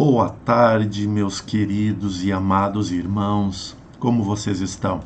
Boa tarde, meus queridos e amados irmãos. Como vocês estão?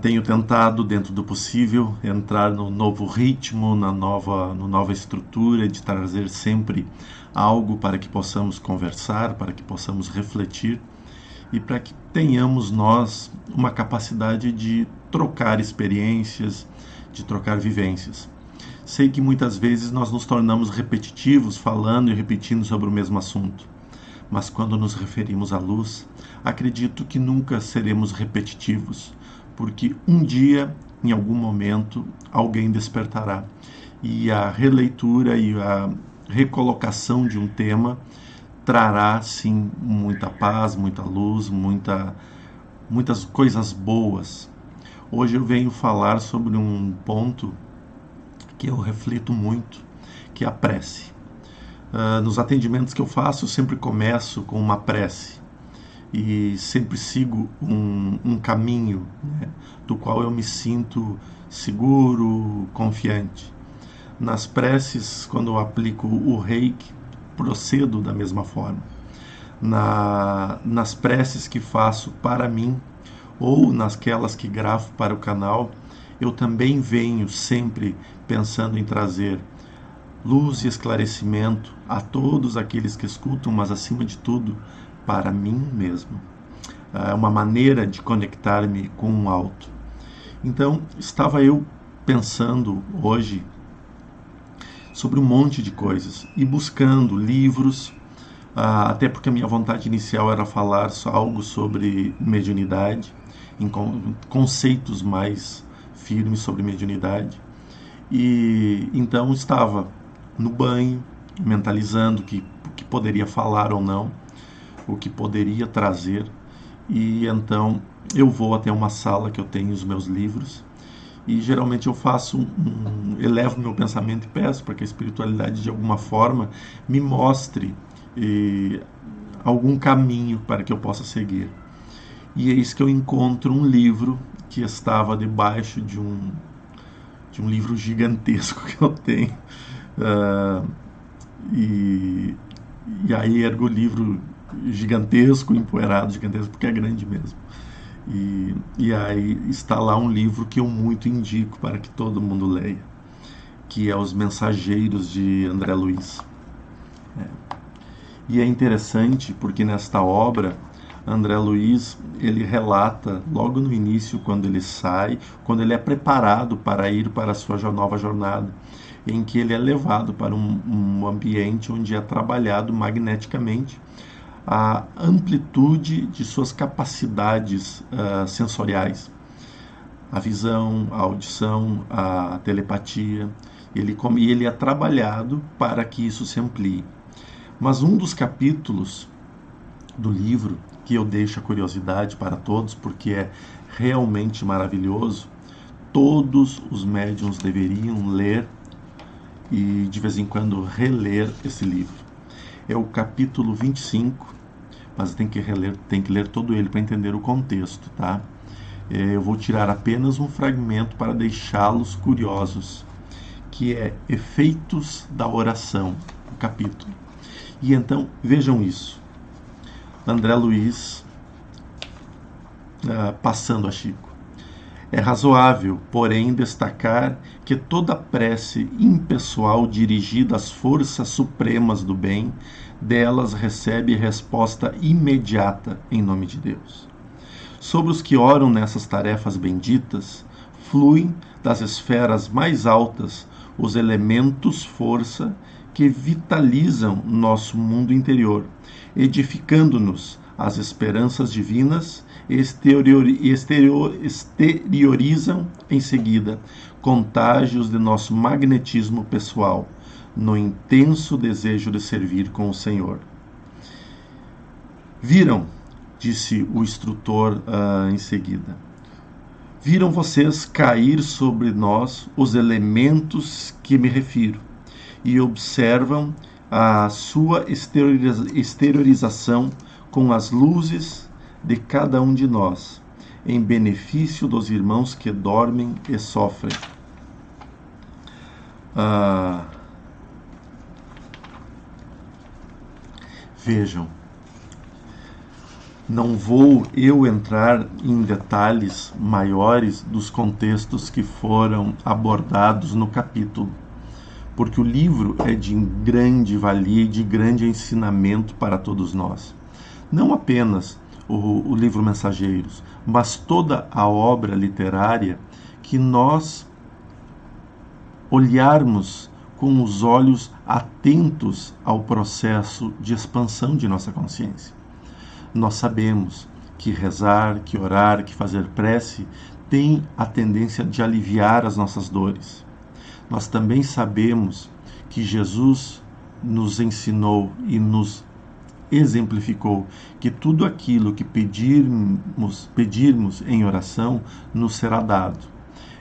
Tenho tentado, dentro do possível, entrar no novo ritmo, na nova estrutura de trazer sempre algo para que possamos conversar, para que possamos refletir e para que tenhamos nós uma capacidade de trocar experiências, de trocar vivências. Sei que muitas vezes nós nos tornamos repetitivos, falando e repetindo sobre o mesmo assunto. Mas quando nos referimos à luz, acredito que nunca seremos repetitivos, porque um dia, em algum momento, alguém despertará. E a releitura e a recolocação de um tema trará, sim, muita paz, muita luz, muitas coisas boas. Hoje eu venho falar sobre um ponto que eu reflito muito, que é a prece. Nos atendimentos que eu faço, eu sempre começo com uma prece e sempre sigo um caminho, né, do qual eu me sinto seguro, confiante. Nas preces, quando eu aplico o reiki, procedo da mesma forma. Nas preces que faço para mim ou nasquelas que gravo para o canal, eu também venho sempre pensando em trazer luz e esclarecimento a todos aqueles que escutam, mas acima de tudo, para mim mesmo. É uma maneira de conectar-me com o alto. Então, estava eu pensando hoje sobre um monte de coisas e buscando livros, até porque a minha vontade inicial era falar algo sobre mediunidade, em conceitos mais firmes sobre mediunidade. E então estava no banho, mentalizando o que poderia falar ou não, o que poderia trazer. E então eu vou até uma sala que eu tenho os meus livros e geralmente eu faço elevo meu pensamento e peço para que a espiritualidade de alguma forma me mostre algum caminho para que eu possa seguir. E eis que eu encontro um livro que estava debaixo de um livro gigantesco que eu tenho. E aí ergo o livro gigantesco, empoeirado, gigantesco, porque é grande mesmo. E aí está lá um livro que eu muito indico para que todo mundo leia, que é Os Mensageiros, de André Luiz. E é interessante porque nesta obra, André Luiz, ele relata logo no início, quando ele sai, quando ele é preparado para ir para a sua nova jornada, em que ele é levado para um ambiente onde é trabalhado magneticamente a amplitude de suas capacidades sensoriais, a visão, a audição, a telepatia. Ele é trabalhado para que isso se amplie. Mas um dos capítulos do livro, que eu deixo a curiosidade para todos, porque é realmente maravilhoso, todos os médiuns deveriam ler e de vez em quando reler esse livro. É o capítulo 25, mas tem que ler todo ele para entender o contexto, tá? Eu vou tirar apenas um fragmento para deixá-los curiosos, que é Efeitos da Oração, o capítulo. E então, vejam isso. André Luiz, passando a Chico. É razoável, porém, destacar que toda prece impessoal dirigida às forças supremas do bem, delas recebe resposta imediata em nome de Deus. Sobre os que oram nessas tarefas benditas, fluem das esferas mais altas os elementos força que vitalizam nosso mundo interior, edificando-nos as esperanças divinas e exteriorizam em seguida contágios de nosso magnetismo pessoal, no intenso desejo de servir com o Senhor. Viram, disse o instrutor em seguida, viram vocês cair sobre nós os elementos que me refiro e observam a sua exteriorização com as luzes de cada um de nós, em benefício dos irmãos que dormem e sofrem. Vejam, não vou eu entrar em detalhes maiores dos contextos que foram abordados no capítulo, porque o livro é de grande valia e de grande ensinamento para todos nós. Não apenas o livro Mensageiros, mas toda a obra literária que nós olharmos com os olhos atentos ao processo de expansão de nossa consciência. Nós sabemos que rezar, que orar, que fazer prece tem a tendência de aliviar as nossas dores. Nós também sabemos que Jesus nos ensinou e nos exemplificou que tudo aquilo que pedirmos em oração nos será dado.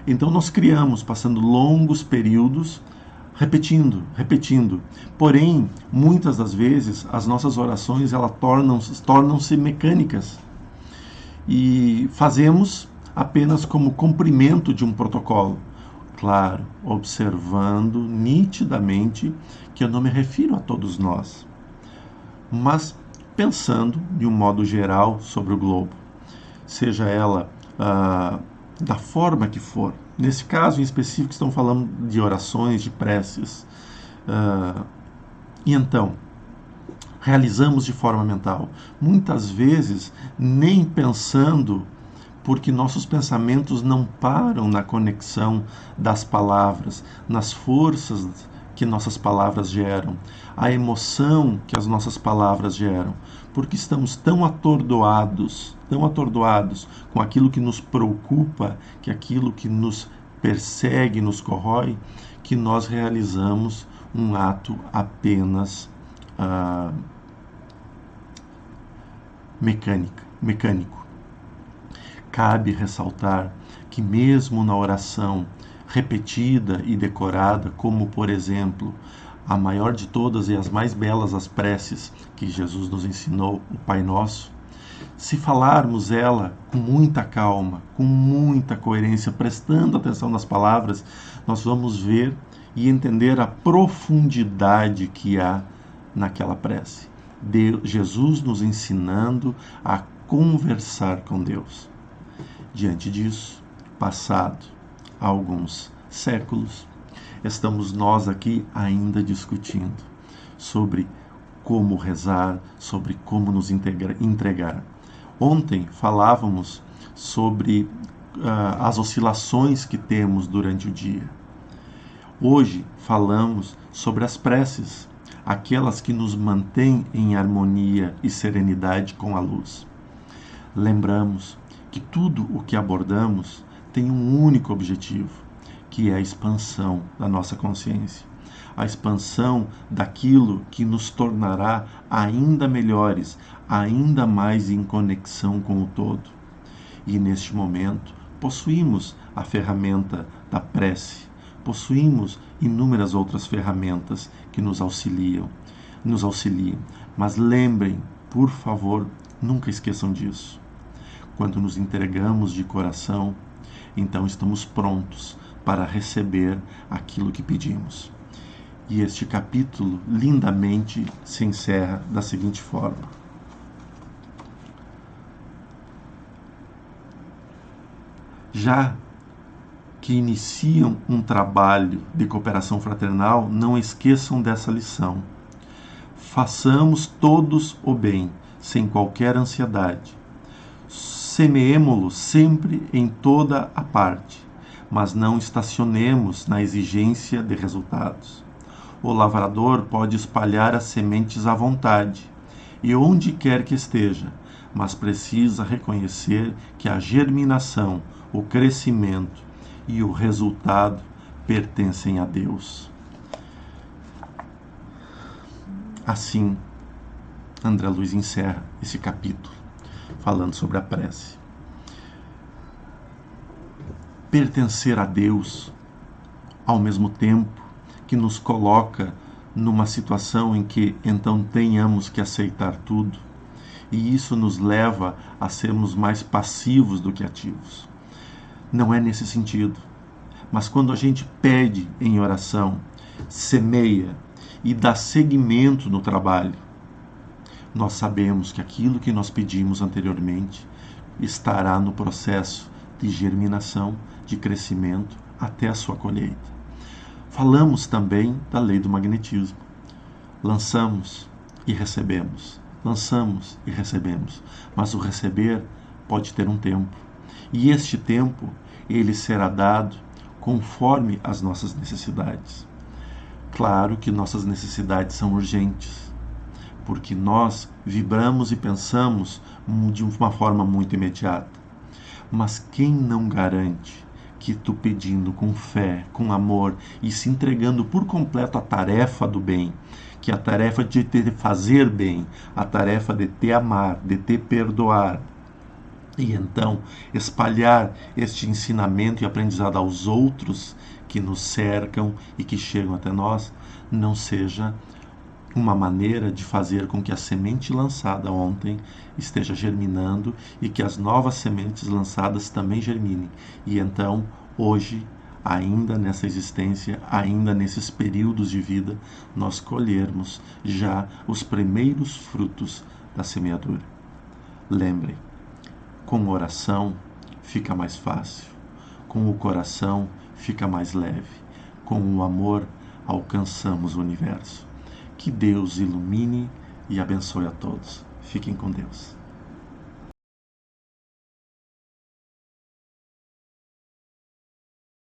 Então nós criamos, passando longos períodos, repetindo. Porém, muitas das vezes, as nossas orações elas tornam-se mecânicas. E fazemos apenas como cumprimento de um protocolo. Claro, observando nitidamente que eu não me refiro a todos nós, mas pensando de um modo geral sobre o globo, seja ela da forma que for. Nesse caso em específico, estão falando de orações, de preces. E então, realizamos de forma mental, muitas vezes nem pensando, porque nossos pensamentos não param na conexão das palavras, nas forças que nossas palavras geram, a emoção que as nossas palavras geram, porque estamos tão atordoados com aquilo que nos preocupa, que aquilo que nos persegue, nos corrói, que nós realizamos um ato apenas mecânico. Cabe ressaltar que mesmo na oração repetida e decorada, como por exemplo, a maior de todas e as mais belas as preces que Jesus nos ensinou, o Pai Nosso, se falarmos ela com muita calma, com muita coerência, prestando atenção nas palavras, nós vamos ver e entender a profundidade que há naquela prece. Jesus nos ensinando a conversar com Deus. Diante disso, passado alguns séculos, estamos nós aqui ainda discutindo sobre como rezar, sobre como nos entregar. Ontem falávamos sobre as oscilações que temos durante o dia. Hoje falamos sobre as preces, aquelas que nos mantêm em harmonia e serenidade com a luz. Lembramos que tudo o que abordamos tem um único objetivo, que é a expansão da nossa consciência, a expansão daquilo que nos tornará ainda melhores, ainda mais em conexão com o todo. E neste momento possuímos a ferramenta da prece, possuímos inúmeras outras ferramentas que nos auxiliam. Mas lembrem, por favor, nunca esqueçam disso. Quando nos entregamos de coração, então estamos prontos para receber aquilo que pedimos. E este capítulo lindamente se encerra da seguinte forma: já que iniciam um trabalho de cooperação fraternal, não esqueçam dessa lição. Façamos todos o bem, sem qualquer ansiedade. Semeemo-lo sempre em toda a parte, mas não estacionemos na exigência de resultados. O lavrador pode espalhar as sementes à vontade, e onde quer que esteja, mas precisa reconhecer que a germinação, o crescimento e o resultado pertencem a Deus. Assim, André Luiz encerra esse capítulo falando sobre a prece. Pertencer a Deus, ao mesmo tempo que nos coloca numa situação em que então tenhamos que aceitar tudo, e isso nos leva a sermos mais passivos do que ativos. Não é nesse sentido, mas quando a gente pede em oração, semeia e dá seguimento no trabalho, Nós sabemos que aquilo que nós pedimos anteriormente estará no processo de germinação, de crescimento, até a sua colheita. Falamos também da lei do magnetismo. Lançamos e recebemos. Lançamos e recebemos. Mas o receber pode ter um tempo. E este tempo, ele será dado conforme as nossas necessidades. Claro que nossas necessidades são urgentes, porque nós vibramos e pensamos de uma forma muito imediata. Mas quem não garante que tu pedindo com fé, com amor e se entregando por completo à tarefa do bem, que é a tarefa de te fazer bem, a tarefa de te amar, de te perdoar, e então espalhar este ensinamento e aprendizado aos outros que nos cercam e que chegam até nós, não seja uma maneira de fazer com que a semente lançada ontem esteja germinando e que as novas sementes lançadas também germinem. E então, hoje, ainda nessa existência, ainda nesses períodos de vida, nós colhermos já os primeiros frutos da semeadura. Lembrem, com oração fica mais fácil, com o coração fica mais leve, com o amor alcançamos o universo. Que Deus ilumine e abençoe a todos. Fiquem com Deus.